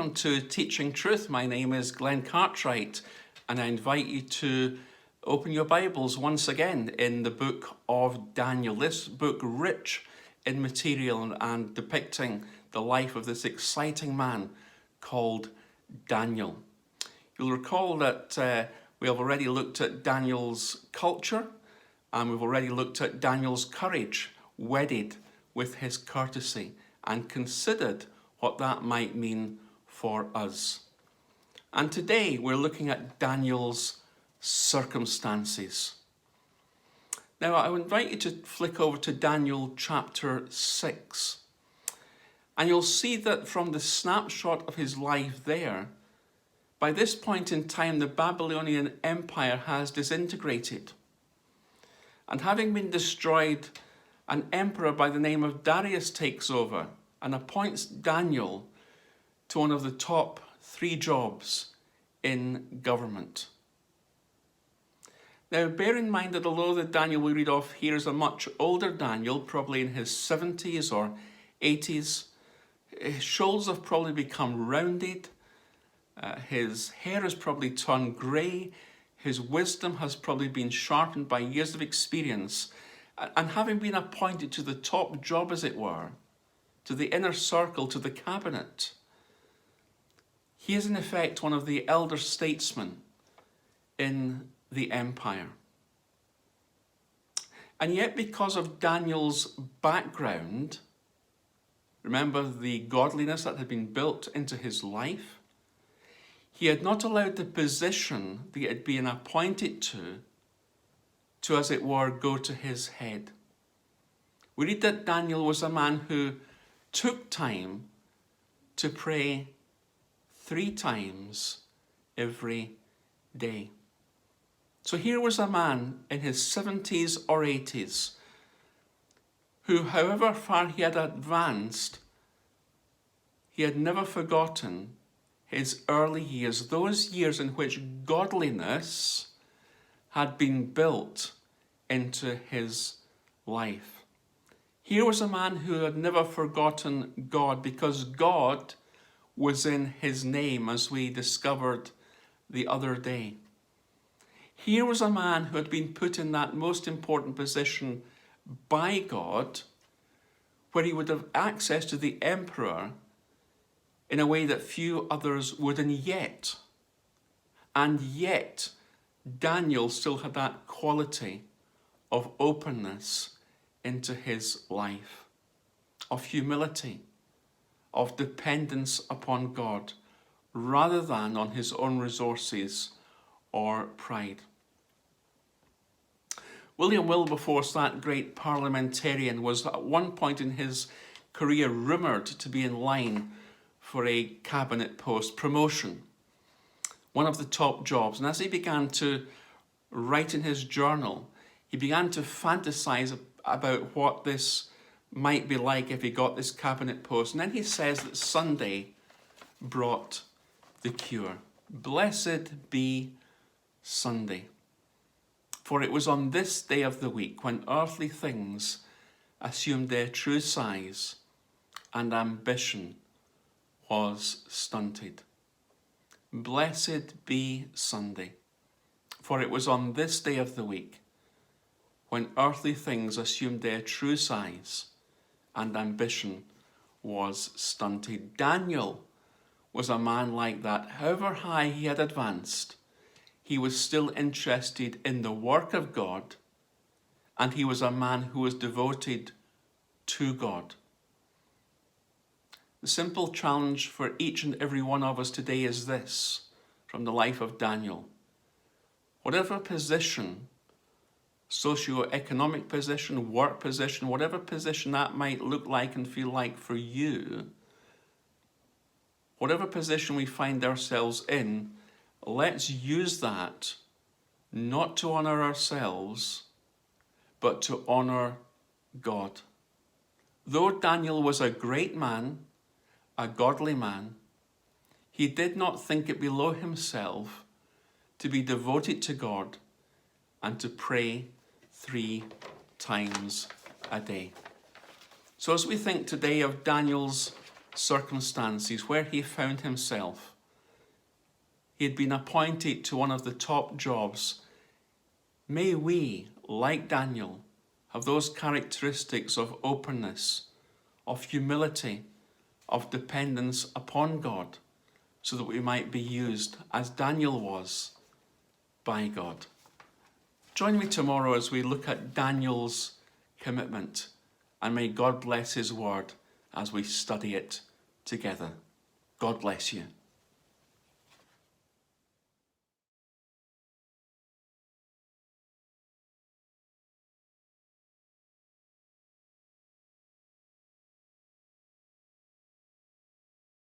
welcome to Teaching Truth. My name is Glenn Cartwright, and I invite you to open your Bibles once again in the book of Daniel. This book rich in material and depicting the life of this exciting man called Daniel. You'll recall that we have already looked at Daniel's culture, and we've already looked at Daniel's courage, wedded with his courtesy, and considered what that might mean for us. And today we're looking at Daniel's circumstances. Now I would invite you to flick over to Daniel chapter 6. And you'll see that from the snapshot of his life there, by this point in time the Babylonian Empire has disintegrated. And having been destroyed, an emperor by the name of Darius takes over and appoints Daniel to one of the top 3 jobs in government. Now bear in mind that although the Daniel we read of here is a much older Daniel, probably in his 70s or 80s, his shoulders have probably become rounded, his hair has probably turned grey, his wisdom has probably been sharpened by years of experience, and having been appointed to the top job, as it were, to the inner circle, to the cabinet, he is in effect one of the elder statesmen in the empire. And yet, because of Daniel's background, remember the godliness that had been built into his life, he had not allowed the position that he had been appointed to, as it were, go to his head. We read that Daniel was a man who took time to pray 3 times every day. So here was a man in his 70s or 80s who, however far he had advanced, he had never forgotten his early years, those years in which godliness had been built into his life. Here was a man who had never forgotten God, because God was in his name, as we discovered the other day. Here was a man who had been put in that most important position by God, where he would have access to the emperor in a way that few others would, and yet Daniel still had that quality of openness into his life, of humility, of dependence upon God, rather than on his own resources or pride. William Wilberforce, that great parliamentarian, was at one point in his career rumoured to be in line for a cabinet post promotion, one of the top jobs. And as he began to write in his journal, he began to fantasize about what this might be like if he got this cabinet post. And then he says that Sunday brought the cure. Blessed be Sunday. For it was on this day of the week when earthly things assumed their true size and ambition was stunted. Blessed be Sunday. For it was on this day of the week when earthly things assumed their true size and ambition was stunted. Daniel was a man like that. However high he had advanced, he was still interested in the work of God, and he was a man who was devoted to God. The simple challenge for each and every one of us today is this, from the life of Daniel. Whatever position, socio-economic position, work position, whatever position that might look like and feel like for you, whatever position we find ourselves in, let's use that not to honour ourselves, but to honour God. Though Daniel was a great man, a godly man, he did not think it below himself to be devoted to God and to pray 3 times a day. So as we think today of Daniel's circumstances where he found himself. He had been appointed to one of the top jobs. May we, like Daniel, have those characteristics of openness, of humility, of dependence upon God, so that we might be used, as Daniel was, by God. Join me tomorrow as we look at Daniel's commitment, and may God bless his word as we study it together. God bless you.